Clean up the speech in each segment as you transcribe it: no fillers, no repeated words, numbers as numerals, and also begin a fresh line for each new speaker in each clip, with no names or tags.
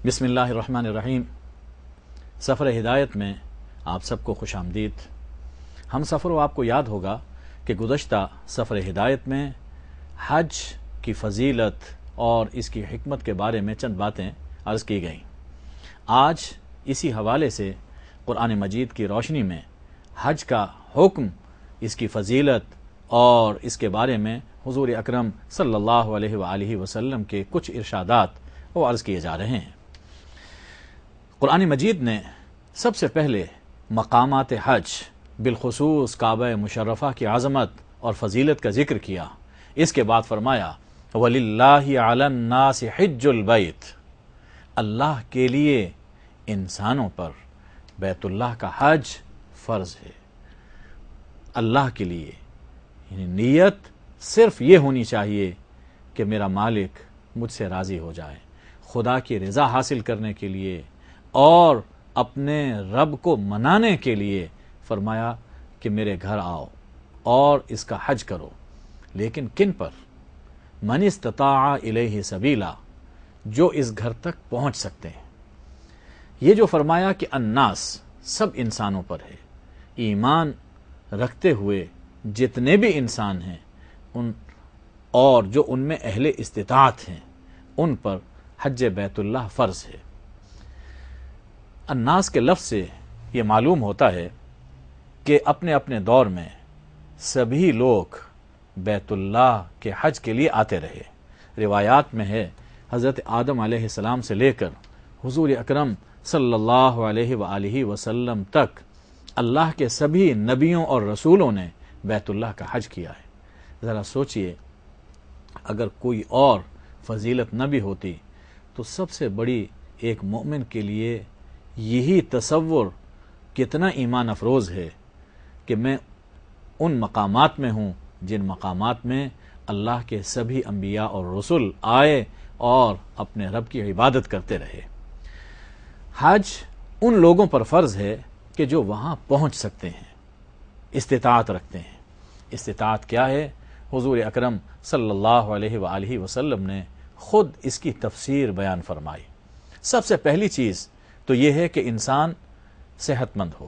بسم اللہ الرحمن الرحیم۔ سفر ہدایت میں آپ سب کو خوش آمدید۔ ہم سفر و آپ کو یاد ہوگا کہ گزشتہ سفر ہدایت میں حج کی فضیلت اور اس کی حکمت کے بارے میں چند باتیں عرض کی گئیں۔ آج اسی حوالے سے قرآن مجید کی روشنی میں حج کا حکم، اس کی فضیلت اور اس کے بارے میں حضور اکرم صلی اللہ علیہ وآلہ وسلم کے کچھ ارشادات وہ عرض کیے جا رہے ہیں۔ قرآن مجید نے سب سے پہلے مقامات حج، بالخصوص کعبہ مشرفہ کی عظمت اور فضیلت کا ذکر کیا۔ اس کے بعد فرمایا وَلِلَّهِ عَلَى النَّاسِ حِجُّ الْبَيْتِ، اللہ کے لیے انسانوں پر بیت اللہ کا حج فرض ہے۔ اللہ کے لیے، یعنی نیت صرف یہ ہونی چاہیے کہ میرا مالک مجھ سے راضی ہو جائے، خدا کی رضا حاصل کرنے کے لیے اور اپنے رب کو منانے کے لیے فرمایا کہ میرے گھر آؤ اور اس کا حج کرو۔ لیکن کن پر؟ من استطاع الیہ سبیلا، جو اس گھر تک پہنچ سکتے ہیں۔ یہ جو فرمایا کہ الناس، سب انسانوں پر ہے، ایمان رکھتے ہوئے جتنے بھی انسان ہیں اور جو ان میں اہل استطاعت ہیں ان پر حج بیت اللہ فرض ہے۔ الناس کے لفظ سے یہ معلوم ہوتا ہے کہ اپنے اپنے دور میں سبھی لوگ بیت اللہ کے حج کے لیے آتے رہے۔ روایات میں ہے حضرت آدم علیہ السلام سے لے کر حضور اکرم صلی اللہ علیہ وآلہ وسلم تک اللہ کے سبھی نبیوں اور رسولوں نے بیت اللہ کا حج کیا ہے۔ ذرا سوچئے، اگر کوئی اور فضیلت نہ بھی ہوتی تو سب سے بڑی ایک مومن کے لیے یہی تصور کتنا ایمان افروز ہے کہ میں ان مقامات میں ہوں جن مقامات میں اللہ کے سبھی انبیاء اور رسول آئے اور اپنے رب کی عبادت کرتے رہے۔ حج ان لوگوں پر فرض ہے کہ جو وہاں پہنچ سکتے ہیں، استطاعت رکھتے ہیں۔ استطاعت کیا ہے؟ حضور اکرم صلی اللہ علیہ وآلہ وسلم نے خود اس کی تفسیر بیان فرمائی۔ سب سے پہلی چیز تو یہ ہے کہ انسان صحت مند ہو،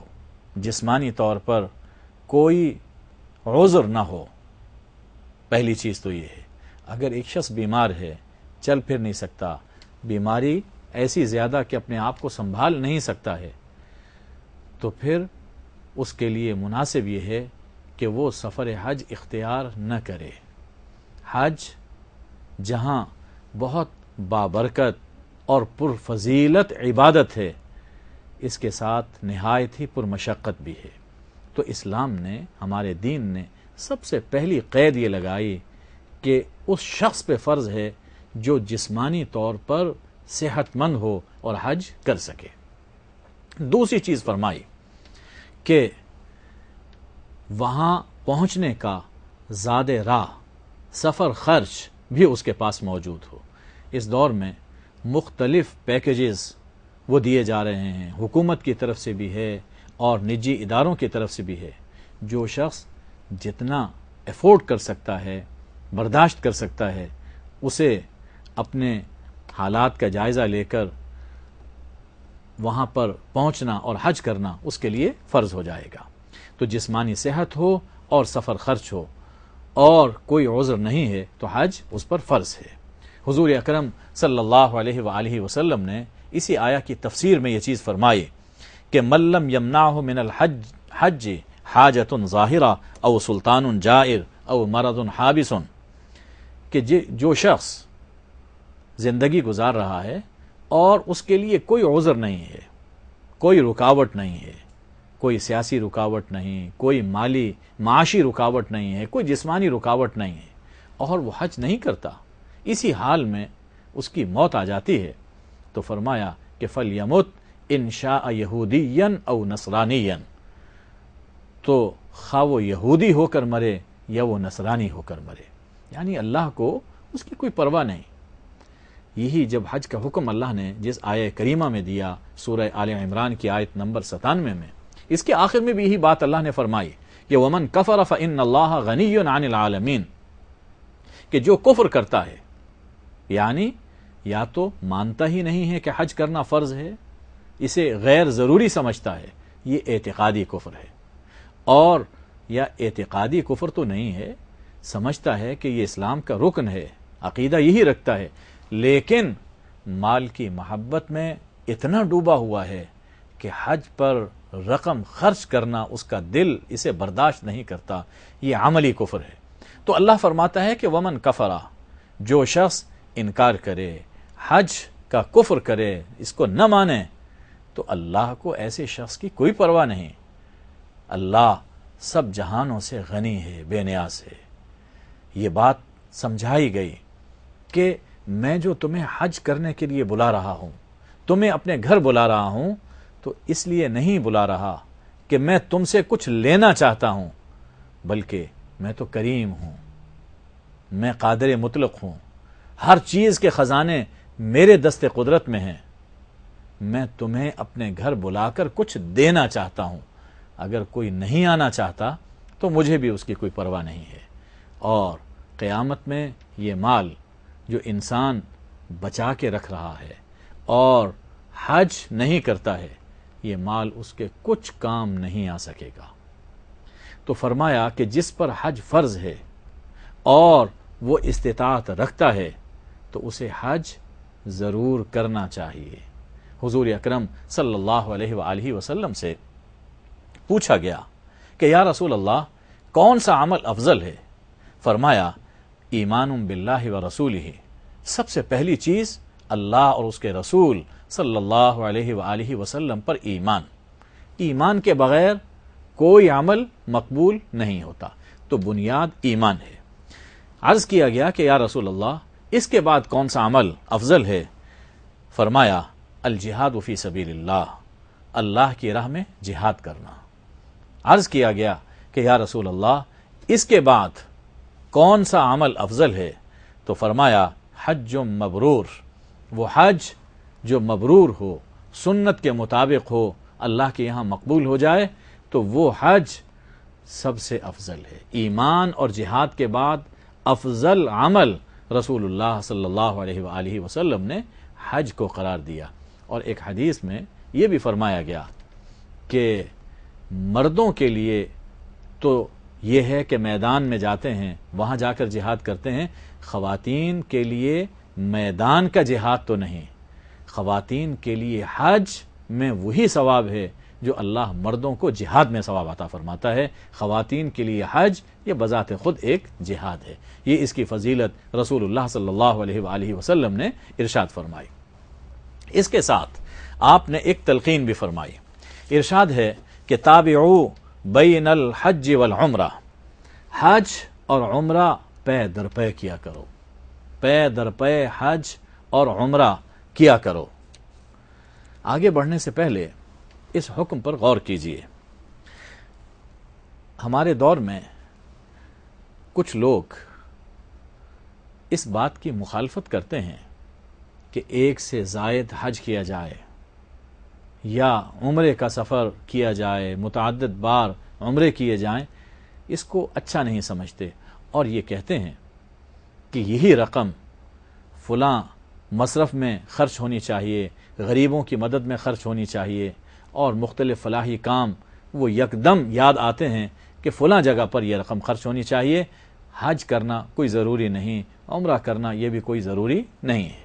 جسمانی طور پر کوئی عذر نہ ہو۔ پہلی چیز تو یہ ہے۔ اگر ایک شخص بیمار ہے، چل پھر نہیں سکتا، بیماری ایسی زیادہ کہ اپنے آپ کو سنبھال نہیں سکتا ہے، تو پھر اس کے لیے مناسب یہ ہے کہ وہ سفر حج اختیار نہ کرے۔ حج جہاں بہت بابرکت اور پرفضیلت عبادت ہے، اس کے ساتھ نہایت ہی پرمشقت بھی ہے۔ تو اسلام نے، ہمارے دین نے سب سے پہلی قید یہ لگائی کہ اس شخص پہ فرض ہے جو جسمانی طور پر صحت مند ہو اور حج کر سکے۔ دوسری چیز فرمائی کہ وہاں پہنچنے کا زاد راہ، سفر خرچ بھی اس کے پاس موجود ہو۔ اس دور میں مختلف پیکیجز وہ دیے جا رہے ہیں، حکومت کی طرف سے بھی ہے اور نجی اداروں کی طرف سے بھی ہے۔ جو شخص جتنا افورڈ کر سکتا ہے، برداشت کر سکتا ہے، اسے اپنے حالات کا جائزہ لے کر وہاں پر پہنچنا اور حج کرنا اس کے لیے فرض ہو جائے گا۔ تو جسمانی صحت ہو اور سفر خرچ ہو اور کوئی عذر نہیں ہے تو حج اس پر فرض ہے۔ حضور اکرم صلی اللہ علیہ وآلہ وسلم نے اسی آیہ کی تفسیر میں یہ چیز فرمائی کہ من لم یمنعہ من الحج حاجت ظاہرہ او سلطان جائر او مرض حابس، کہ جو شخص زندگی گزار رہا ہے اور اس کے لیے کوئی عذر نہیں ہے، کوئی رکاوٹ نہیں ہے، کوئی سیاسی رکاوٹ نہیں، کوئی مالی معاشی رکاوٹ نہیں ہے، کوئی جسمانی رکاوٹ نہیں ہے، اور وہ حج نہیں کرتا، اسی حال میں اس کی موت آ جاتی ہے، تو فرمایا کہ فَلْيَمُتْ إِنْ شَاءَ يَهُودِيًّا أَوْ نَصْرَانِيًّا، تو خواہ وہ یہودی ہو کر مرے یا وہ نصرانی ہو کر مرے، یعنی اللہ کو اس کی کوئی پرواہ نہیں۔ یہی جب حج کا حکم اللہ نے جس آیہ کریمہ میں دیا، سورہ آل عمران کی آیت نمبر 97 میں، اس کے آخر میں بھی یہی بات اللہ نے فرمائی کہ وَمَنْ كَفَرَ فَإِنَّ اللَّهَ غَنِيٌّ عَنِ الْعَالَمِينَ، کہ جو کفر کرتا ہے، یعنی یا تو مانتا ہی نہیں ہے کہ حج کرنا فرض ہے، اسے غیر ضروری سمجھتا ہے، یہ اعتقادی کفر ہے، اور یا اعتقادی کفر تو نہیں ہے، سمجھتا ہے کہ یہ اسلام کا رکن ہے، عقیدہ یہی رکھتا ہے، لیکن مال کی محبت میں اتنا ڈوبا ہوا ہے کہ حج پر رقم خرچ کرنا اس کا دل اسے برداشت نہیں کرتا، یہ عملی کفر ہے۔ تو اللہ فرماتا ہے کہ ومن کفرا، جو شخص انکار کرے، حج کا کفر کرے، اس کو نہ مانے، تو اللہ کو ایسے شخص کی کوئی پرواہ نہیں۔ اللہ سب جہانوں سے غنی ہے، بے نیاز ہے۔ یہ بات سمجھائی گئی کہ میں جو تمہیں حج کرنے کے لیے بلا رہا ہوں، تمہیں اپنے گھر بلا رہا ہوں، تو اس لیے نہیں بلا رہا کہ میں تم سے کچھ لینا چاہتا ہوں، بلکہ میں تو کریم ہوں، میں قادر مطلق ہوں، ہر چیز کے خزانے میرے دست قدرت میں ہیں، میں تمہیں اپنے گھر بلا کر کچھ دینا چاہتا ہوں، اگر کوئی نہیں آنا چاہتا تو مجھے بھی اس کی کوئی پرواہ نہیں ہے۔ اور قیامت میں یہ مال جو انسان بچا کے رکھ رہا ہے اور حج نہیں کرتا ہے، یہ مال اس کے کچھ کام نہیں آ سکے گا۔ تو فرمایا کہ جس پر حج فرض ہے اور وہ استطاعت رکھتا ہے تو اسے حج ضرور کرنا چاہیے۔ حضور اکرم صلی اللہ علیہ وآلہ وسلم سے پوچھا گیا کہ یا رسول اللہ، کون سا عمل افضل ہے؟ فرمایا ایمان باللہ و رسولہ، سب سے پہلی چیز اللہ اور اس کے رسول صلی اللہ علیہ وآلہ وسلم پر ایمان۔ ایمان کے بغیر کوئی عمل مقبول نہیں ہوتا، تو بنیاد ایمان ہے۔ عرض کیا گیا کہ یا رسول اللہ، اس کے بعد کون سا عمل افضل ہے؟ فرمایا الجہاد فی سبیل اللہ، اللہ کی راہ میں جہاد کرنا۔ عرض کیا گیا کہ یا رسول اللہ، اس کے بعد کون سا عمل افضل ہے؟ تو فرمایا حج مبرور، وہ حج جو مبرور ہو، سنت کے مطابق ہو، اللہ کے یہاں مقبول ہو جائے، تو وہ حج سب سے افضل ہے۔ ایمان اور جہاد کے بعد افضل عمل رسول اللہ صلی اللہ علیہ وآلہ وسلم نے حج کو قرار دیا۔ اور ایک حدیث میں یہ بھی فرمایا گیا کہ مردوں کے لیے تو یہ ہے کہ میدان میں جاتے ہیں، وہاں جا کر جہاد کرتے ہیں، خواتین کے لیے میدان کا جہاد تو نہیں، خواتین کے لیے حج میں وہی ثواب ہے جو اللہ مردوں کو جہاد میں ثواب عطا فرماتا ہے۔ خواتین کے لیے حج یہ بذات خود ایک جہاد ہے۔ یہ اس کی فضیلت رسول اللہ صلی اللہ علیہ وآلہ وسلم نے ارشاد فرمائی۔ اس کے ساتھ آپ نے ایک تلقین بھی فرمائی، ارشاد ہے کہ تابعوا بین الحج والعمرہ، حج اور عمرہ پے در پے کیا کرو، پے در پے حج اور عمرہ کیا کرو۔ آگے بڑھنے سے پہلے اس حکم پر غور کیجئے۔ ہمارے دور میں کچھ لوگ اس بات کی مخالفت کرتے ہیں کہ ایک سے زائد حج کیا جائے یا عمرے کا سفر کیا جائے، متعدد بار عمرے کیے جائیں، اس کو اچھا نہیں سمجھتے، اور یہ کہتے ہیں کہ یہی رقم فلاں مصرف میں خرچ ہونی چاہیے، غریبوں کی مدد میں خرچ ہونی چاہیے، اور مختلف فلاحی کام وہ یکدم یاد آتے ہیں کہ فلاں جگہ پر یہ رقم خرچ ہونی چاہیے، حج کرنا کوئی ضروری نہیں، عمرہ کرنا یہ بھی کوئی ضروری نہیں ہے۔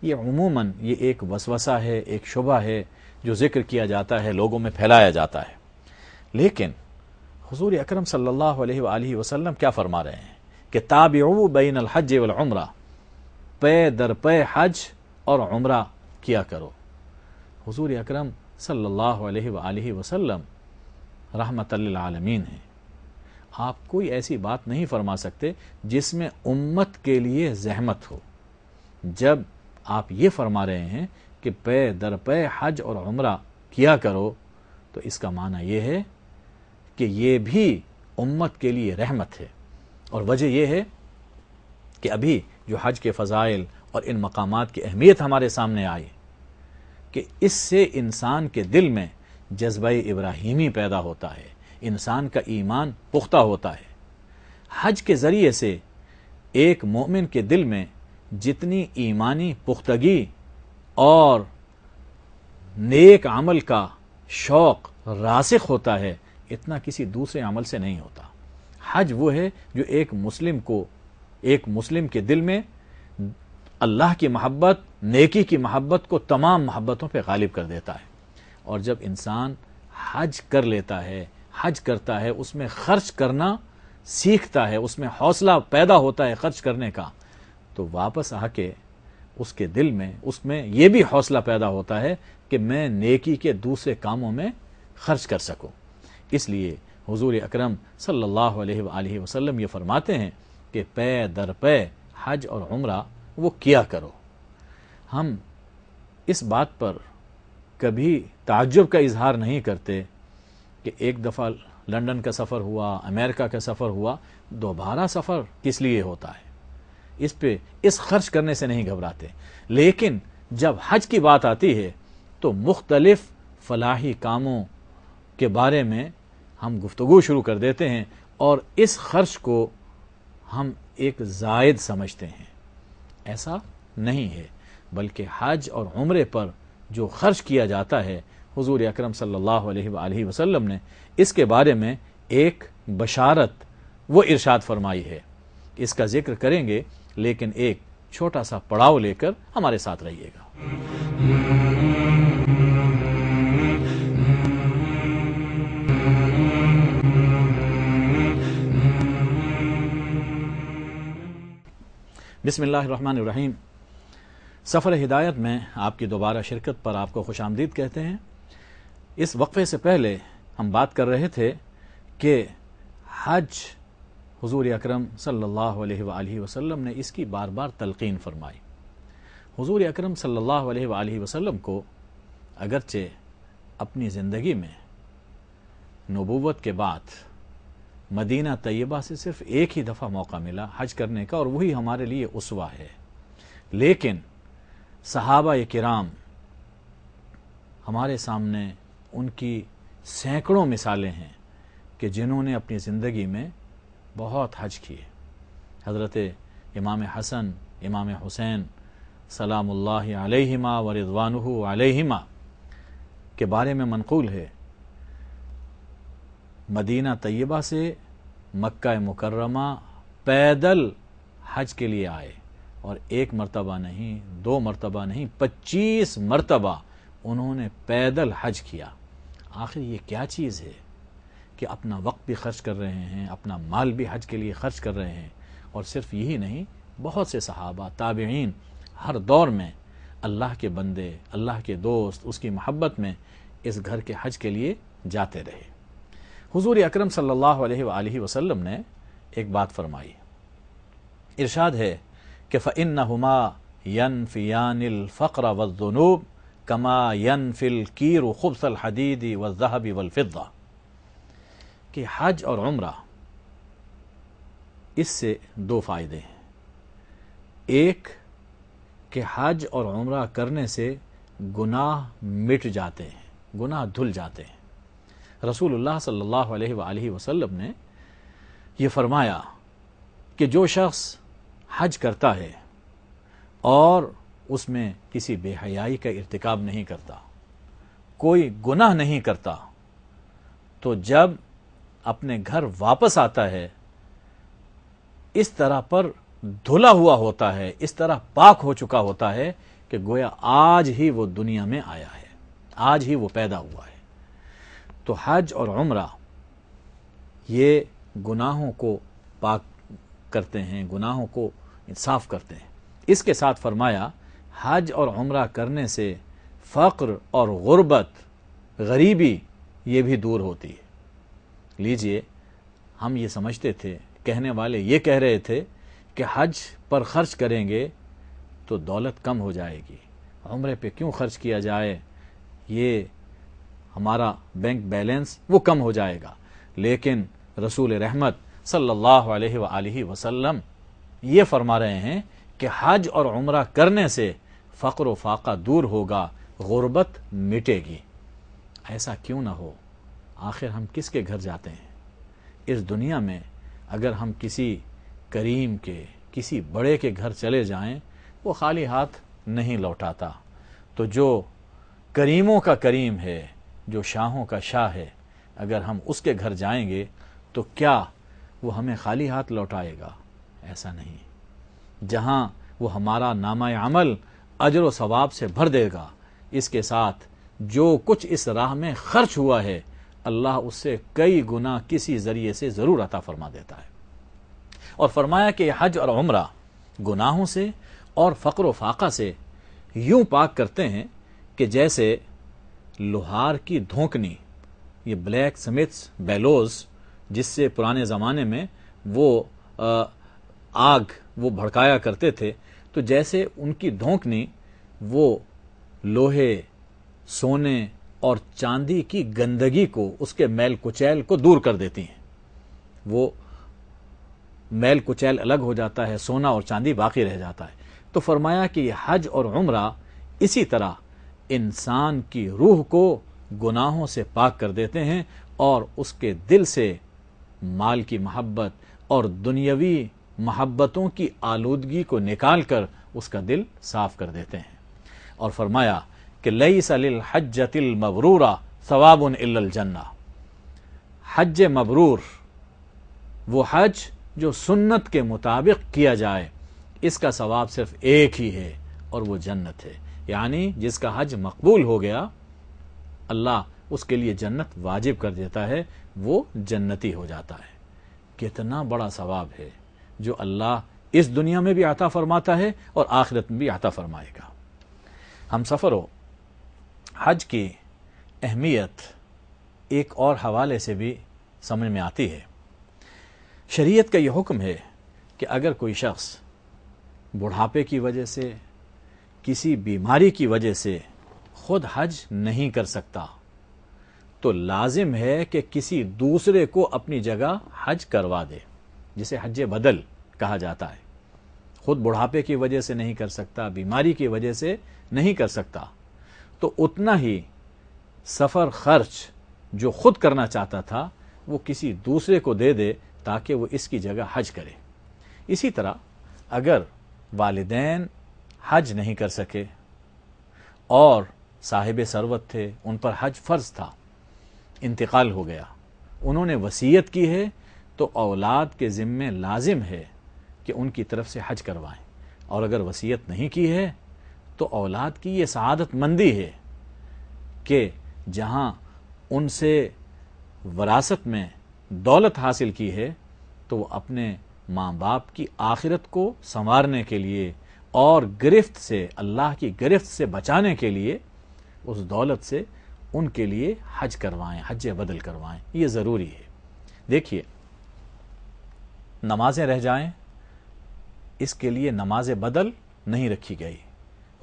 یہ عموماً یہ ایک وسوسہ ہے، ایک شبہ ہے جو ذکر کیا جاتا ہے، لوگوں میں پھیلایا جاتا ہے۔ لیکن حضور اکرم صلی اللہ علیہ وآلہ وسلم کیا فرما رہے ہیں کہ تابعوا بین الحج والعمرہ، پے در پے حج اور عمرہ کیا کرو۔ حضور اکرم صلی اللہ علیہ وآلہ وسلم رحمت للعالمین ہیں، آپ کوئی ایسی بات نہیں فرما سکتے جس میں امت کے لیے زحمت ہو۔ جب آپ یہ فرما رہے ہیں کہ پے در پے حج اور عمرہ کیا کرو، تو اس کا معنی یہ ہے کہ یہ بھی امت کے لیے رحمت ہے۔ اور وجہ یہ ہے کہ ابھی جو حج کے فضائل اور ان مقامات کی اہمیت ہمارے سامنے آئی کہ اس سے انسان کے دل میں جذبہ ابراہیمی پیدا ہوتا ہے، انسان کا ایمان پختہ ہوتا ہے۔ حج کے ذریعے سے ایک مومن کے دل میں جتنی ایمانی پختگی اور نیک عمل کا شوق راسخ ہوتا ہے اتنا کسی دوسرے عمل سے نہیں ہوتا۔ حج وہ ہے جو ایک مسلم کے دل میں اللہ کی محبت، نیکی کی محبت کو تمام محبتوں پہ غالب کر دیتا ہے۔ اور جب انسان حج کر لیتا ہے، حج کرتا ہے، اس میں خرچ کرنا سیکھتا ہے، اس میں حوصلہ پیدا ہوتا ہے خرچ کرنے کا، تو واپس آ کے اس کے دل میں اس میں یہ بھی حوصلہ پیدا ہوتا ہے کہ میں نیکی کے دوسرے کاموں میں خرچ کر سکوں۔ اس لیے حضور اکرم صلی اللہ علیہ وآلہ وسلم یہ فرماتے ہیں کہ پے در پے حج اور عمرہ وہ کیا کرو۔ ہم اس بات پر کبھی تعجب کا اظہار نہیں کرتے کہ ایک دفعہ لندن کا سفر ہوا، امریکہ کا سفر ہوا، دوبارہ سفر کس لیے ہوتا ہے؟ اس خرچ کرنے سے نہیں گھبراتے۔ لیکن جب حج کی بات آتی ہے تو مختلف فلاحی کاموں کے بارے میں ہم گفتگو شروع کر دیتے ہیں اور اس خرچ کو ہم ایک زائد سمجھتے ہیں۔ ایسا نہیں ہے، بلکہ حج اور عمرے پر جو خرچ کیا جاتا ہے حضور اکرم صلی اللہ علیہ وآلہ وسلم نے اس کے بارے میں ایک بشارت وہ ارشاد فرمائی ہے۔ اس کا ذکر کریں گے، لیکن ایک چھوٹا سا پڑاؤ لے کر ہمارے ساتھ رہیے گا۔ بسم اللہ الرحمن الرحیم۔ سفر ہدایت میں آپ کی دوبارہ شرکت پر آپ کو خوش آمدید کہتے ہیں۔ اس وقفے سے پہلے ہم بات کر رہے تھے کہ حج حضور اکرم صلی اللہ علیہ وآلہ وسلم نے اس کی بار بار تلقین فرمائی۔ حضور اکرم صلی اللہ علیہ وآلہ وسلم کو اگرچہ اپنی زندگی میں نبوت کے بعد مدینہ طیبہ سے صرف ایک ہی دفعہ موقع ملا حج کرنے کا، اور وہی ہمارے لیے اسوہ ہے، لیکن صحابہ کرام ہمارے سامنے ان کی سینکڑوں مثالیں ہیں کہ جنہوں نے اپنی زندگی میں بہت حج کیے۔ حضرت امام حسن، امام حسین سلام اللہ علیہما ورضوانہ علیہما کے بارے میں منقول ہے، مدینہ طیبہ سے مکہ مکرمہ پیدل حج کے لیے آئے، اور ایک مرتبہ نہیں، دو مرتبہ نہیں، 25 مرتبہ انہوں نے پیدل حج کیا۔ آخر یہ کیا چیز ہے کہ اپنا وقت بھی خرچ کر رہے ہیں، اپنا مال بھی حج کے لیے خرچ کر رہے ہیں، اور صرف یہی نہیں، بہت سے صحابہ، تابعین ہر دور میں اللہ کے بندے، اللہ کے دوست، اس کی محبت میں اس گھر کے حج کے لیے جاتے رہے۔ حضور اکرم صلی اللہ علیہ وآلہ وسلم نے ایک بات فرمائی، ارشاد ہے کہ فَإِنَّهُمَا يَنْفِيَانِ الْفَقْرَ وَالذُّنُوبَ كَمَا يَنْفِي الْكِيرُ خُبْثَ الْحَدِيدِ وَالذَّهَبِ وَالْفِضَّةِ، کہ حج اور عمرہ اس سے دو فائدے ہیں۔ ایک کہ حج اور عمرہ کرنے سے گناہ مٹ جاتے ہیں، گناہ دھل جاتے ہیں۔ رسول اللہ صلی اللہ علیہ وآلہ وسلم نے یہ فرمایا کہ جو شخص حج کرتا ہے اور اس میں کسی بے حیائی کا ارتکاب نہیں کرتا، کوئی گناہ نہیں کرتا، تو جب اپنے گھر واپس آتا ہے اس طرح پر دھلا ہوا ہوتا ہے، اس طرح پاک ہو چکا ہوتا ہے کہ گویا آج ہی وہ دنیا میں آیا ہے، آج ہی وہ پیدا ہوا ہے۔ تو حج اور عمرہ یہ گناہوں کو پاک کرتے ہیں، گناہوں کو صاف کرتے ہیں۔ اس کے ساتھ فرمایا حج اور عمرہ کرنے سے فقر اور غربت، غریبی یہ بھی دور ہوتی ہے۔ لیجئے، ہم یہ سمجھتے تھے، کہنے والے یہ کہہ رہے تھے کہ حج پر خرچ کریں گے تو دولت کم ہو جائے گی، عمرے پہ کیوں خرچ کیا جائے، یہ ہمارا بینک بیلنس وہ کم ہو جائے گا۔ لیکن رسول رحمت صلی اللہ علیہ وآلہ وسلم یہ فرما رہے ہیں کہ حج اور عمرہ کرنے سے فقر و فاقہ دور ہوگا، غربت مٹے گی۔ ایسا کیوں نہ ہو؟ آخر ہم کس کے گھر جاتے ہیں؟ اس دنیا میں اگر ہم کسی کریم کے، کسی بڑے کے گھر چلے جائیں وہ خالی ہاتھ نہیں لوٹاتا۔ تو جو کریموں کا کریم ہے، جو شاہوں کا شاہ ہے، اگر ہم اس کے گھر جائیں گے تو کیا وہ ہمیں خالی ہاتھ لوٹائے گا؟ ایسا نہیں۔ جہاں وہ ہمارا نامہ عمل اجر و ثواب سے بھر دے گا، اس کے ساتھ جو کچھ اس راہ میں خرچ ہوا ہے اللہ اس سے کئی گنا کسی ذریعے سے ضرور عطا فرما دیتا ہے۔ اور فرمایا کہ حج اور عمرہ گناہوں سے اور فقر و فاقہ سے یوں پاک کرتے ہیں کہ جیسے لوہار کی دھونکنی، یہ بلیک سمتھس بیلوز جس سے پرانے زمانے میں وہ آگ وہ بھڑکایا کرتے تھے، تو جیسے ان کی دھونکنی وہ لوہے، سونے اور چاندی کی گندگی کو، اس کے میل کچیل کو دور کر دیتی ہیں۔ وہ میل کچیل الگ ہو جاتا ہے، سونا اور چاندی باقی رہ جاتا ہے۔ تو فرمایا کہ یہ حج اور عمرہ اسی طرح انسان کی روح کو گناہوں سے پاک کر دیتے ہیں اور اس کے دل سے مال کی محبت اور دنیاوی محبتوں کی آلودگی کو نکال کر اس کا دل صاف کر دیتے ہیں۔ اور فرمایا کہ لیس للحجۃ المبرورہ ثواب الا الجنہ، حج مبرور وہ حج جو سنت کے مطابق کیا جائے، اس کا ثواب صرف ایک ہی ہے اور وہ جنت ہے۔ یعنی جس کا حج مقبول ہو گیا اللہ اس کے لیے جنت واجب کر دیتا ہے، وہ جنتی ہو جاتا ہے۔ کتنا بڑا ثواب ہے جو اللہ اس دنیا میں بھی عطا فرماتا ہے اور آخرت میں بھی عطا فرمائے گا۔ ہم سفروں حج کی اہمیت ایک اور حوالے سے بھی سمجھ میں آتی ہے۔ شریعت کا یہ حکم ہے کہ اگر کوئی شخص بڑھاپے کی وجہ سے، کسی بیماری کی وجہ سے خود حج نہیں کر سکتا تو لازم ہے کہ کسی دوسرے کو اپنی جگہ حج کروا دے، جسے حج بدل کہا جاتا ہے۔ خود بڑھاپے کی وجہ سے نہیں کر سکتا، بیماری کی وجہ سے نہیں کر سکتا، تو اتنا ہی سفر خرچ جو خود کرنا چاہتا تھا وہ کسی دوسرے کو دے دے تاکہ وہ اس کی جگہ حج کرے۔ اسی طرح اگر والدین حج نہیں کر سکے اور صاحب ثروت تھے، ان پر حج فرض تھا، انتقال ہو گیا، انہوں نے وصیت کی ہے تو اولاد کے ذمے لازم ہے کہ ان کی طرف سے حج کروائیں، اور اگر وصیت نہیں کی ہے تو اولاد کی یہ سعادت مندی ہے کہ جہاں ان سے وراثت میں دولت حاصل کی ہے تو وہ اپنے ماں باپ کی آخرت کو سنوارنے کے لیے اور گرفت سے، اللہ کی گرفت سے بچانے کے لیے اس دولت سے ان کے لیے حج کروائیں، حج بدل کروائیں، یہ ضروری ہے۔ دیکھیے، نمازیں رہ جائیں اس کے لیے نماز بدل نہیں رکھی گئی،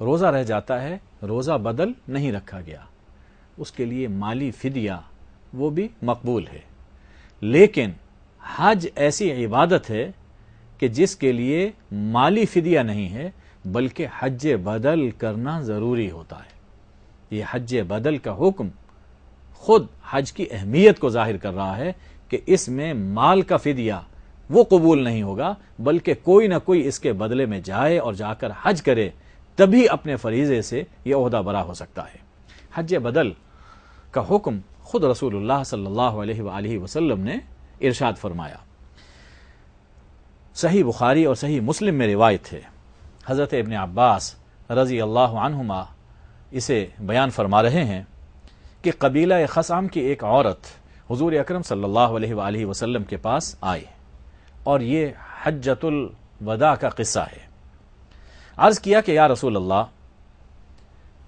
روزہ رہ جاتا ہے روزہ بدل نہیں رکھا گیا، اس کے لیے مالی فدیہ وہ بھی مقبول ہے۔ لیکن حج ایسی عبادت ہے کہ جس کے لیے مالی فدیہ نہیں ہے بلکہ حج بدل کرنا ضروری ہوتا ہے۔ یہ حج بدل کا حکم خود حج کی اہمیت کو ظاہر کر رہا ہے کہ اس میں مال کا فدیہ وہ قبول نہیں ہوگا، بلکہ کوئی نہ کوئی اس کے بدلے میں جائے اور جا کر حج کرے، تبھی اپنے فریضے سے یہ عہدہ برا ہو سکتا ہے۔ حج بدل کا حکم خود رسول اللہ صلی اللہ علیہ وآلہ وسلم نے ارشاد فرمایا۔ صحیح بخاری اور صحیح مسلم میں روایت ہے، حضرت ابن عباس رضی اللہ عنہما اسے بیان فرما رہے ہیں کہ قبیلہ خثعم کی ایک عورت حضور اکرم صلی اللہ علیہ وآلہ وسلم کے پاس آئی، اور یہ حجۃ الوداع کا قصہ ہے۔ عرض کیا کہ یا رسول اللہ،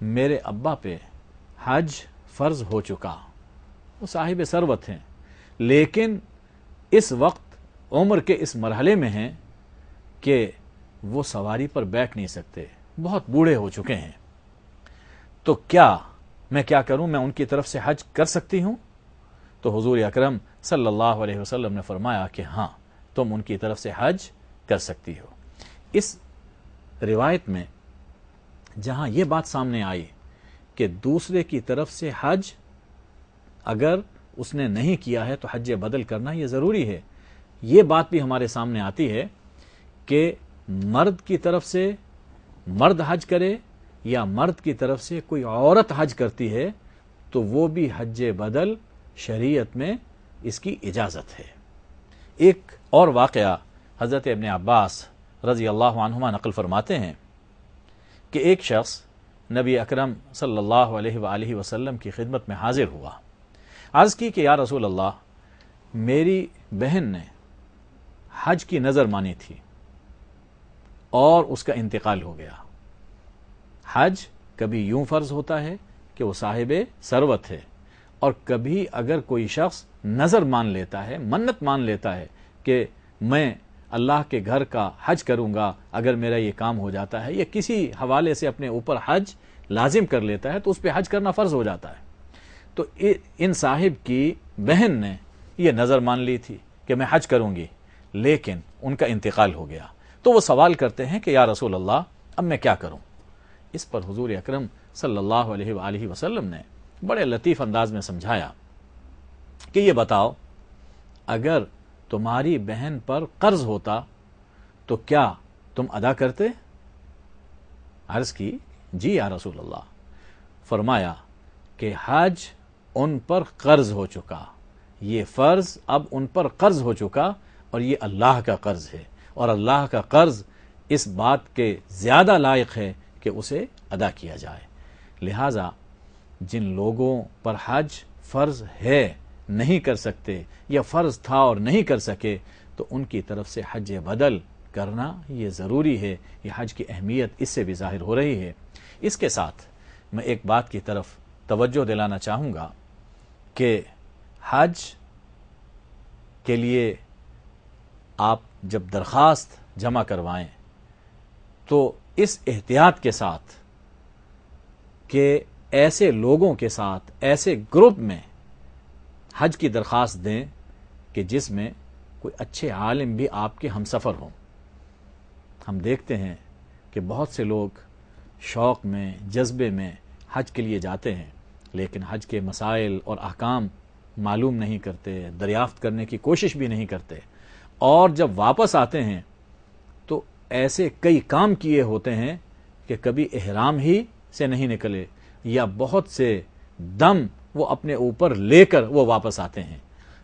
میرے ابا پہ حج فرض ہو چکا، وہ صاحب ثروت ہیں، لیکن اس وقت عمر کے اس مرحلے میں ہیں کہ وہ سواری پر بیٹھ نہیں سکتے، بہت بوڑھے ہو چکے ہیں، تو کیا میں کیا کروں، میں ان کی طرف سے حج کر سکتی ہوں؟ تو حضور اکرم صلی اللہ علیہ وسلم نے فرمایا کہ ہاں، تم ان کی طرف سے حج کر سکتی ہو۔ اس روایت میں جہاں یہ بات سامنے آئی کہ دوسرے کی طرف سے حج اگر اس نے نہیں کیا ہے تو حج بدل کرنا یہ ضروری ہے، یہ بات بھی ہمارے سامنے آتی ہے کہ مرد کی طرف سے مرد حج کرے یا مرد کی طرف سے کوئی عورت حج کرتی ہے تو وہ بھی حج بدل شریعت میں اس کی اجازت ہے۔ ایک اور واقعہ حضرت ابن عباس رضی اللہ عنہما نقل فرماتے ہیں کہ ایک شخص نبی اکرم صلی اللہ علیہ وآلہ وسلم کی خدمت میں حاضر ہوا، عرض کی کہ یا رسول اللہ، میری بہن نے حج کی نظر مانی تھی اور اس کا انتقال ہو گیا۔ حج کبھی یوں فرض ہوتا ہے کہ وہ صاحب ثروت ہے، اور کبھی اگر کوئی شخص نظر مان لیتا ہے، منت مان لیتا ہے کہ میں اللہ کے گھر کا حج کروں گا اگر میرا یہ کام ہو جاتا ہے، یا کسی حوالے سے اپنے اوپر حج لازم کر لیتا ہے تو اس پہ حج کرنا فرض ہو جاتا ہے۔ تو ان صاحب کی بہن نے یہ نظر مان لی تھی کہ میں حج کروں گی، لیکن ان کا انتقال ہو گیا، تو وہ سوال کرتے ہیں کہ یا رسول اللہ، اب میں کیا کروں؟ اس پر حضور اکرم صلی اللہ علیہ وآلہ وسلم نے بڑے لطیف انداز میں سمجھایا کہ یہ بتاؤ، اگر تمہاری بہن پر قرض ہوتا تو کیا تم ادا کرتے؟ عرض کی جی یا رسول اللہ۔ فرمایا کہ حج ان پر قرض ہو چکا، یہ فرض اب ان پر قرض ہو چکا، اور یہ اللہ کا قرض ہے، اور اللہ کا قرض اس بات کے زیادہ لائق ہے کہ اسے ادا کیا جائے۔ لہذا جن لوگوں پر حج فرض ہے، نہیں کر سکتے، یا فرض تھا اور نہیں کر سکے، تو ان کی طرف سے حج بدل کرنا یہ ضروری ہے۔ یہ حج کی اہمیت اس سے بھی ظاہر ہو رہی ہے۔ اس کے ساتھ میں ایک بات کی طرف توجہ دلانا چاہوں گا کہ حج کے لیے آپ جب درخواست جمع کروائیں تو اس احتیاط کے ساتھ کہ ایسے لوگوں کے ساتھ، ایسے گروپ میں حج کی درخواست دیں کہ جس میں کوئی اچھے عالم بھی آپ کے ہمسفر ہوں۔ ہم دیکھتے ہیں کہ بہت سے لوگ شوق میں، جذبے میں حج کے لیے جاتے ہیں، لیکن حج کے مسائل اور احکام معلوم نہیں کرتے، دریافت کرنے کی کوشش بھی نہیں کرتے، اور جب واپس آتے ہیں تو ایسے کئی کام کیے ہوتے ہیں کہ کبھی احرام ہی سے نہیں نکلے، یا بہت سے دم وہ اپنے اوپر لے کر وہ واپس آتے ہیں۔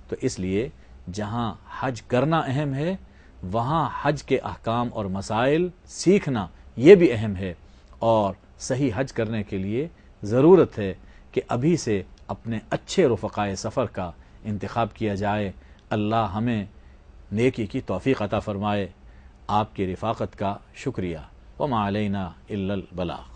تو اس لیے جہاں حج کرنا اہم ہے، وہاں حج کے احکام اور مسائل سیکھنا یہ بھی اہم ہے، اور صحیح حج کرنے کے لیے ضرورت ہے کہ ابھی سے اپنے اچھے رفقائے سفر کا انتخاب کیا جائے۔ اللہ ہمیں نیکی کی توفیق عطا فرمائے۔ آپ کی رفاقت کا شکریہ۔ وما علینا الا البلاغ۔